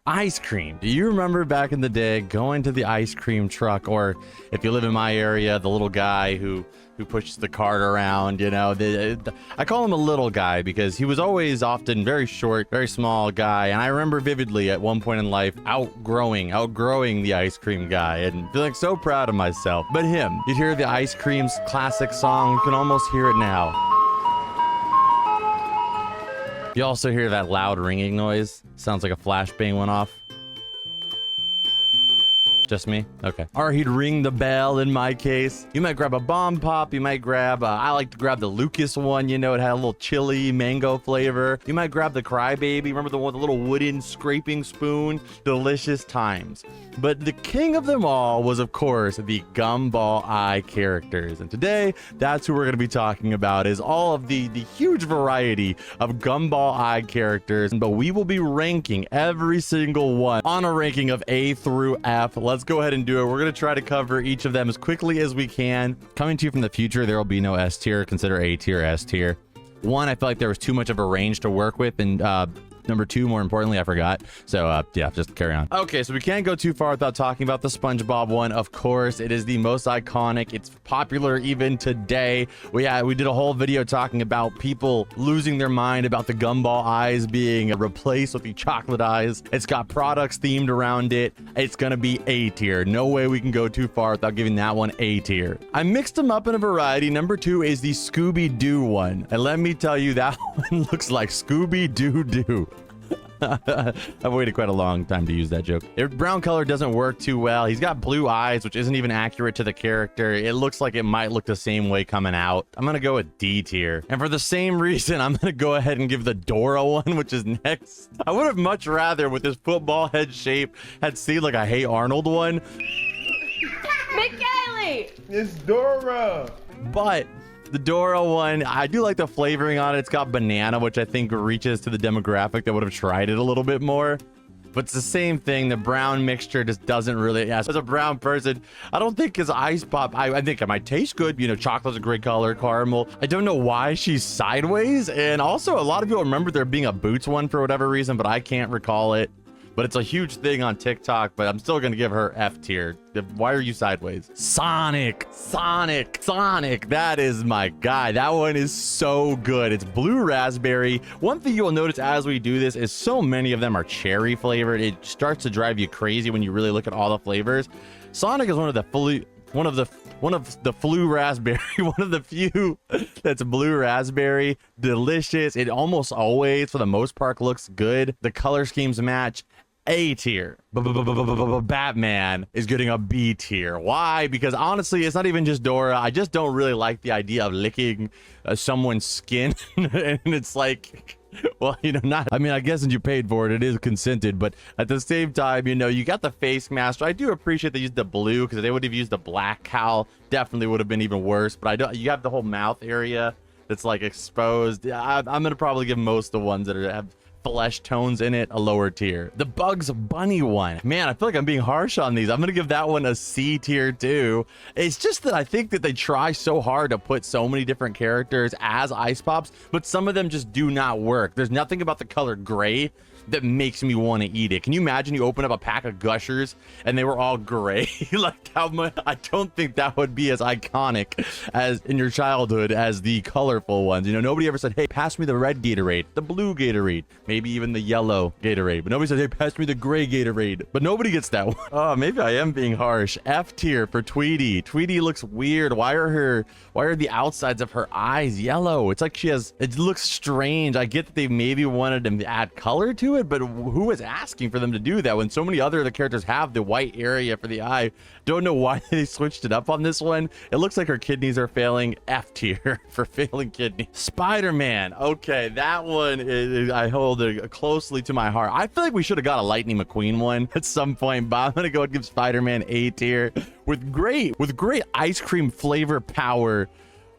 Ice cream. Do you remember back in the day going to the ice cream truck, or if you live in my area, the little guy who pushes the cart around, you know, I call him a little guy because he was always often very short, very small guy. And I remember vividly at one point in life outgrowing the ice cream guy and feeling so proud of myself. But him, you'd hear the ice cream's classic song. You can almost hear it now. You also hear that loud ringing noise. Sounds like a flashbang went off. Just me? Okay. Or he'd ring the bell in my case. You might grab a bomb pop. You might grab, I like to grab the Lucas one. You know, it had a little chili mango flavor. You might grab the Crybaby. Remember the one with the little wooden scraping spoon? Delicious times. But the king of them all was, of course, the Gumball Eye characters. And today, that's who we're going to be talking about, is all of the huge variety of Gumball Eye characters. But we will be ranking every single one on a ranking of A through F. Let's go ahead and do it. We're going to try to cover each of them as quickly as we can. Coming to you from the future, there will be no S tier. Consider A tier, S tier. One, I feel like there was too much of a range to work with, and number two, more importantly, I forgot. So yeah, just carry on. Okay, so we can't go too far without talking about the Spongebob one. Of course, it is the most iconic. It's popular even today. We did a whole video talking about people losing their mind about the Gumball eyes being replaced with the chocolate eyes. It's got products themed around it. It's gonna be A tier. No way we can go too far without giving that one A tier. I mixed them up in a variety. Number two is the Scooby-Doo one, and let me tell you, that one looks like Scooby-Doo-Doo. I've waited quite a long time to use that joke. Brown color doesn't work too well. He's got blue eyes, which isn't even accurate to the character. It looks like it might look the same way coming out. I'm gonna go with D tier. And for the same reason, I'm gonna go ahead and give the Dora one, which is next. I would have much rather, with this football head shape, had seen like a Hey Arnold one. McKaylee! It's Dora! But the Dora one, I do like the flavoring on it. It's got banana, which I think reaches to the demographic that would have tried it a little bit more. But it's the same thing. The brown mixture just doesn't really, as a brown person, I don't think his ice pop, I think it might taste good. You know, chocolate's a great color, caramel. I don't know why she's sideways. And also, a lot of people remember there being a Boots one for whatever reason, but I can't recall it. But it's a huge thing on TikTok, but I'm still gonna give her F tier. Why are you sideways? Sonic, that is my guy. That one is so good. It's blue raspberry. One thing you will notice as we do this is so many of them are cherry flavored. It starts to drive you crazy when you really look at all the flavors. Sonic is one of the blue raspberry, one of the few that's blue raspberry. Delicious. It almost always, for the most part, looks good. The color schemes match. A tier. Batman is getting a B tier. Why? Because honestly, it's not even just Dora. I just don't really like the idea of licking someone's skin. And it's like, well, you know, not, I mean, I guess since you paid for it, it is consented, but at the same time, you know, you got the face mask. I do appreciate they used the blue, because if they would have used the black cowl, definitely would have been even worse. But I don't, you have the whole mouth area that's like exposed. I'm gonna probably give most of the ones that have flesh tones in it a lower tier. The Bugs Bunny one, man, I feel like I'm being harsh on these. I'm gonna give that one a C tier too. It's just that I think that they try so hard to put so many different characters as ice pops, but some of them just do not work. There's nothing about the color gray that makes me want to eat it. Can you imagine you open up a pack of Gushers and they were all gray? Like, how much? I don't think that would be as iconic as in your childhood as the colorful ones. You know, nobody ever said, hey, pass me the red Gatorade, the blue Gatorade, maybe even the yellow Gatorade. But nobody said, hey, pass me the gray Gatorade. But nobody gets that one. Oh, maybe I am being harsh. F tier for Tweety. Tweety looks weird. Why are the outsides of her eyes yellow? It's like it looks strange. I get that they maybe wanted to add color to it, but who was asking for them to do that when so many other of the characters have the white area for the eye? Don't know why they switched it up on this one. It looks like her kidneys are failing. F tier for failing kidney. Spider-Man. Okay, that one I hold it closely to my heart. I feel like we should have got a Lightning McQueen one at some point, but I'm gonna go and give Spider-Man A tier with great ice cream flavor power.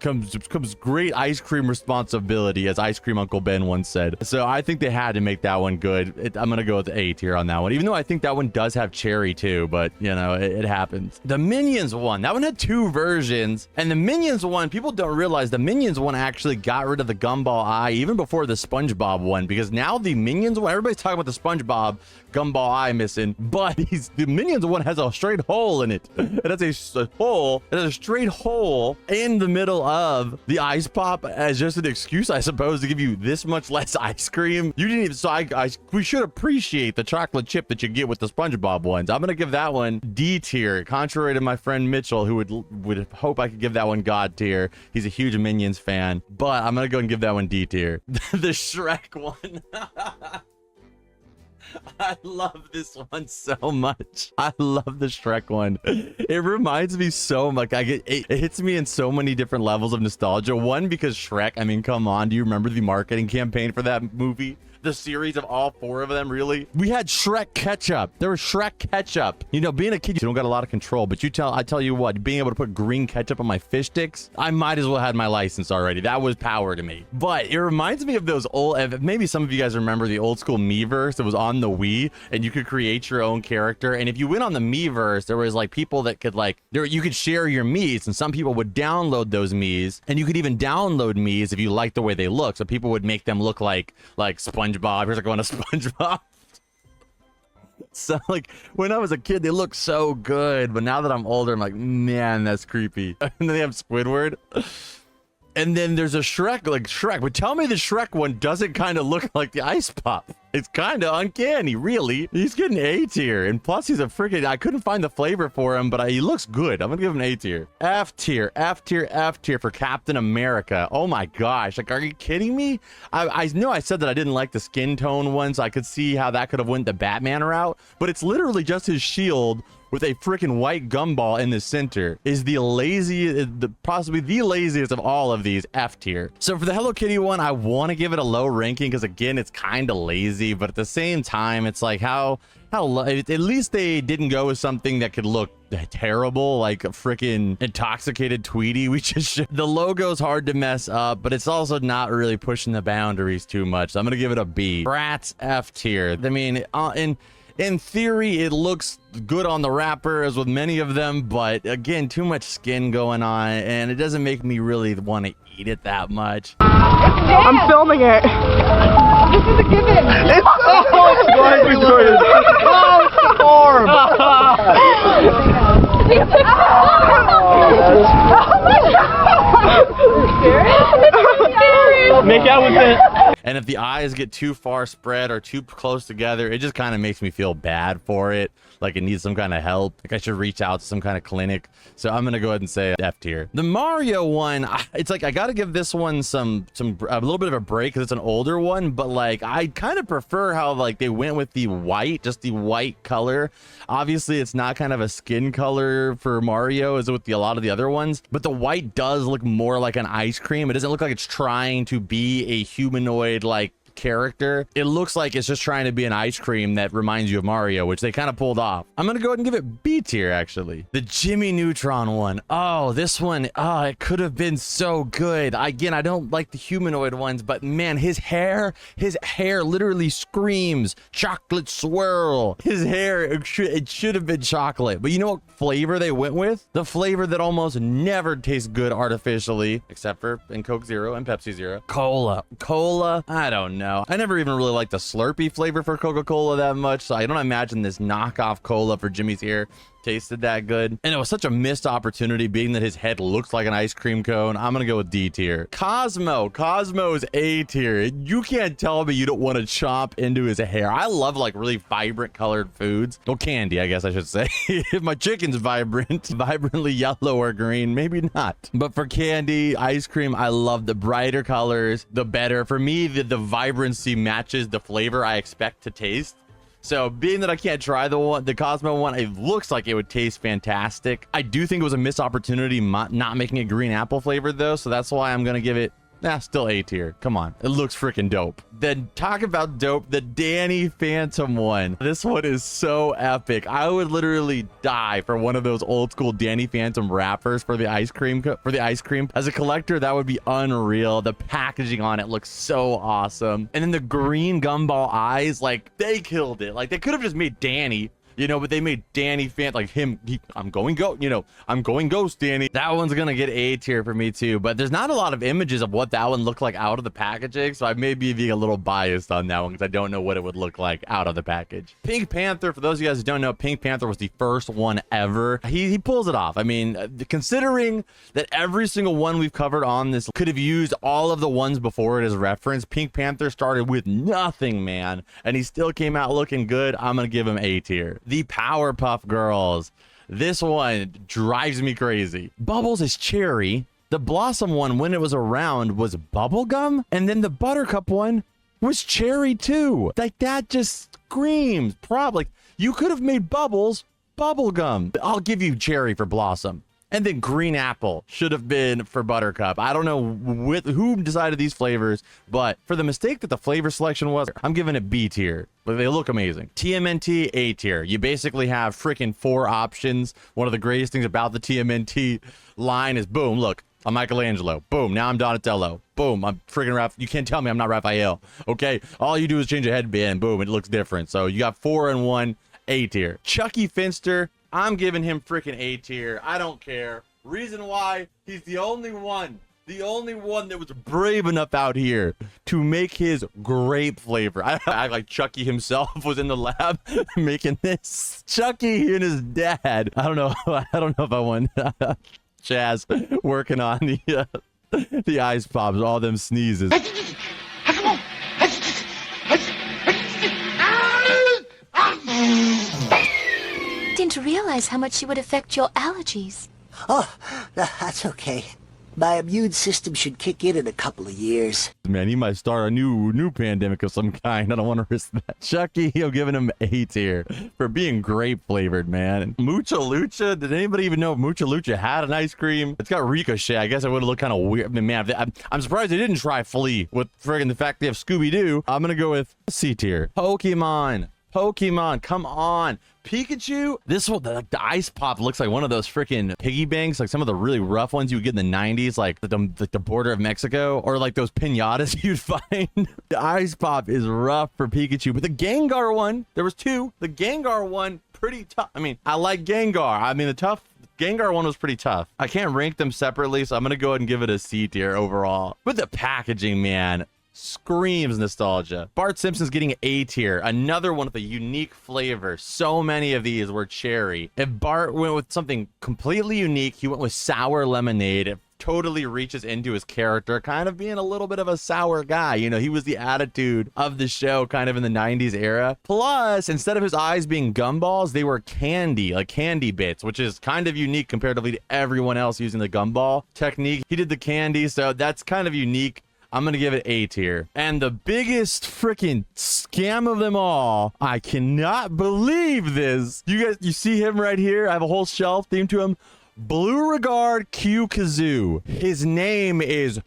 comes great ice cream responsibility, as Ice Cream Uncle Ben once said. So I think they had to make that one good. I'm gonna go with the A tier on that one, even though I think that one does have cherry too, but you know, it happens. The Minions one, that one had 2 versions, and the Minions one, people don't realize the Minions one actually got rid of the Gumball Eye even before the Spongebob one, because now the Minions one, everybody's talking about the Spongebob Gumball Eye missing, but the Minions one has a straight hole in it. It has a hole, it has a straight hole in the middle of the ice pop as just an excuse, I suppose, to give you this much less ice cream. You didn't even, so we should appreciate the chocolate chip that you get with the SpongeBob ones. I'm gonna give that one D tier, contrary to my friend Mitchell, who would hope I could give that one God tier. He's a huge Minions fan, but I'm gonna go and give that one D tier. The Shrek one. I love this one so much. I love the Shrek one. It reminds me so much. It hits me in so many different levels of nostalgia. One, because Shrek, I mean, come on. Do you remember the marketing campaign for that movie? The series of all 4 of them, really? We had Shrek ketchup. There was Shrek ketchup. You know, being a kid, you don't got a lot of control, but I tell you what, being able to put green ketchup on my fish sticks, I might as well had my license already. That was power to me. But it reminds me of those old, maybe some of you guys remember the old school Miiverse that was on the Wii, and you could create your own character. And if you went on the Miiverse, there was like people that could you could share your Miis, and some people would download those Miis, and you could even download Miis if you liked the way they look. So people would make them look like SpongeBob. Here's like going to SpongeBob. So like when I was a kid, they looked so good, but now that I'm older, I'm like, man, that's creepy. And then they have Squidward. And then there's a Shrek, but tell me the Shrek one doesn't kind of look like the ice pop. It's kind of uncanny, really. He's getting A tier, and plus he's a freaking, I couldn't find the flavor for him, but he looks good. I'm gonna give him A tier. F tier, F tier, F tier for Captain America. Oh my gosh, like, are you kidding me? I know I said that I didn't like the skin tone one, so I could see how that could have went the Batman route, but it's literally just his shield with a freaking white gumball in the center. Is the possibly the laziest of all of these. F tier. So for the Hello Kitty one, I want to give it a low ranking because again, it's kind of lazy, but at the same time, it's like how at least they didn't go with something that could look terrible, like a freaking intoxicated Tweety. The logo's hard to mess up, but it's also not really pushing the boundaries too much. So I'm gonna give it a B. Bratz, F tier. I mean, in theory, it looks good on the wrapper, as with many of them, but again, too much skin going on, and it doesn't make me really want to eat it that much. I'm filming it. This is a given. It's form. Make out with it. And if the eyes get too far spread or too close together, it just kind of makes me feel bad for it. Like it needs some kind of help. Like I should reach out to some kind of clinic. So I'm gonna go ahead and say F tier. The Mario one, it's like I gotta give this one a little bit of a break because it's an older one. But like I kind of prefer how like they went with the white, just the white color. Obviously, it's not kind of a skin color for Mario as with a lot of the other ones. But the white does look more like an ice cream. It doesn't look like it's trying to be a humanoid like character. It looks like it's just trying to be an ice cream that reminds you of Mario, which they kind of pulled off. I'm gonna go ahead and give it B tier, actually. The Jimmy Neutron one. Oh, this one, it could have been so good. Again, I don't like the humanoid ones, but man, his hair literally screams chocolate swirl. His hair, it should have been chocolate. But you know what flavor they went with? The flavor that almost never tastes good artificially, except for in Coke Zero and Pepsi Zero. Cola, I don't know. I never even really liked the Slurpee flavor for Coca-Cola that much, so I don't imagine this knockoff cola for Jimmy's here tasted that good. And it was such a missed opportunity, being that his head looks like an ice cream cone. I'm gonna go with D tier. Cosmo is A tier. You can't tell me you don't want to chomp into his hair. I love like really vibrant colored foods. Well, candy, I guess I should say. If my chicken's vibrantly yellow or green, maybe not. But for candy, ice cream, I love the brighter colors, the better. For me, the vibrancy matches the flavor I expect to taste. So being that I can't try the Cosmo one, it looks like it would taste fantastic. I do think it was a missed opportunity not making it green apple flavored though. So that's why I'm going to give it Nah, still A tier. Come on. It looks freaking dope. Then talk about dope, the Danny Phantom one. This one is so epic. I would literally die for one of those old school Danny Phantom wrappers for the ice cream. As a collector, that would be unreal. The packaging on it looks so awesome. And then the green Gumball eyes, like they killed it. Like they could have just made Danny, you know, but they made Danny like him. I'm going ghost Danny. That one's gonna get A tier for me too, but there's not a lot of images of what that one looked like out of the packaging, so I may be being a little biased on that one because I don't know what it would look like out of the package. Pink Panther, for those of you guys who don't know, Pink Panther was the first one ever. He pulls it off. I mean, considering that every single one we've covered on this could have used all of the ones before it as reference, Pink Panther started with nothing, man, and he still came out looking good. I'm gonna give him A tier. The Powerpuff Girls. This one drives me crazy. Bubbles is cherry. The Blossom one, when it was around, was bubblegum. And then the Buttercup one was cherry too. Like that just screams. Probably you could have made Bubbles bubblegum. I'll give you cherry for Blossom. And then green apple should have been for Buttercup. I don't know who decided these flavors, but for the mistake that the flavor selection was, I'm giving it B tier. But they look amazing. TMNT, A tier. You basically have freaking 4 options. One of the greatest things about the TMNT line is, boom, look, I'm Michelangelo. Boom, now I'm Donatello. Boom, I'm freaking You can't tell me I'm not Raphael. Okay, all you do is change a headband. Boom, it looks different. So you got 4 in 1, A tier. Chucky Finster, I'm giving him freaking A tier. I don't care. Reason why, he's the only one that was brave enough out here to make his grape flavor. I like Chucky himself was in the lab making this. Chucky and his dad. I don't know if I want Chaz working on the ice pops, all them sneezes. Didn't realize how much she would affect your allergies. Oh, that's okay. My immune system should kick in a couple of years. Man, he might start a new pandemic of some kind. I don't want to risk that. Chucky, I'm giving him A tier for being grape flavored, man. Mucha Lucha, did anybody even know if Mucha Lucha had an ice cream? It's got Ricochet. I guess it would have looked kind of weird. I mean, man, I'm surprised they didn't try Flea with friggin' the fact they have Scooby-Doo. I'm gonna go with C tier. Pokemon, come on. Pikachu, this one, the ice pop looks like one of those freaking piggy banks, like some of the really rough ones you would get in the 90s, like the border of Mexico, or like those piñatas you'd find. The ice pop is rough for Pikachu, but the Gengar one, there was 2. The Gengar one, pretty tough. I mean, I like Gengar. I mean, the Gengar one was pretty tough. I can't rank them separately, so I'm gonna go ahead and give it a C tier overall. But the packaging, man, screams nostalgia. Bart Simpson's getting A tier, another one with a unique flavor. So many of these were cherry. If Bart went with something completely unique, he went with sour lemonade. It totally reaches into his character, kind of being a little bit of a sour guy. You know, he was the attitude of the show kind of in the 90s era. Plus, instead of his eyes being gumballs, they were candy, like candy bits, which is kind of unique comparatively to everyone else using the gumball technique. He did the candy, so that's kind of unique. I'm gonna give it A tier. And the biggest freaking scam of them all, I cannot believe this. You guys, you see him right here? I have a whole shelf themed to him. Blue Regard Q Kazoo. His name is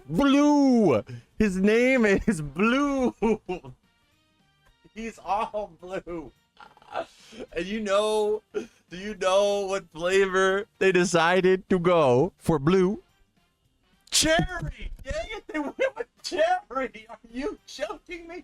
Blue. His name is Blue. He's all blue. And do you know what flavor they decided to go for blue? Cherry! Dang it, they went with cherry! Are you joking me?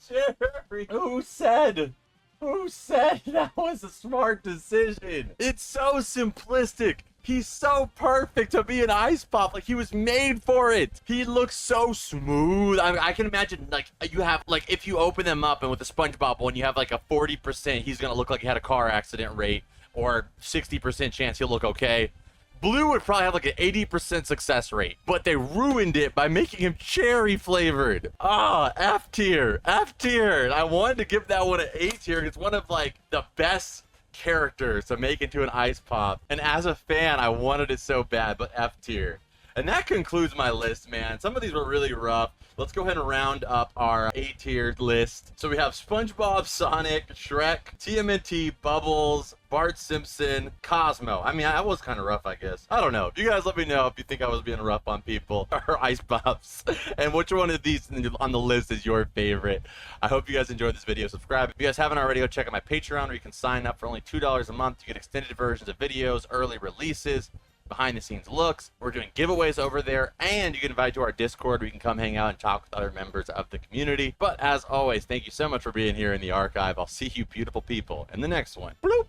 Cherry! Who said that was a smart decision? It's so simplistic. He's so perfect to be an ice pop. Like, he was made for it. He looks so smooth. I can imagine, like, you have, like, if you open them up and with the Spongebob one, you have, like, a 40% he's gonna look like he had a car accident rate, or 60% chance he'll look okay. Blue would probably have like an 80% success rate, but they ruined it by making him cherry flavored. Ah, F tier, F tier. I wanted to give that one an A tier. It's one of like the best characters to make into an ice pop. And as a fan, I wanted it so bad, but F tier. And that concludes my list, man. Some of these were really rough. Let's go ahead and round up our A-tier list. So we have SpongeBob, Sonic, Shrek, TMNT, Bubbles, Bart Simpson, Cosmo. I mean, that was kind of rough, I guess. I don't know. You guys let me know if you think I was being rough on people or Ice Puffs, and which one of these on the list is your favorite. I hope you guys enjoyed this video. Subscribe. If you guys haven't already, go check out my Patreon, where you can sign up for only $2 a month. You get extended versions of videos, early releases, behind the scenes looks. We're doing giveaways over there, and you get invited to our Discord where you can come hang out and talk with other members of the community. But as always, thank you so much for being here in the archive. I'll see you beautiful people in the next one. Bloop.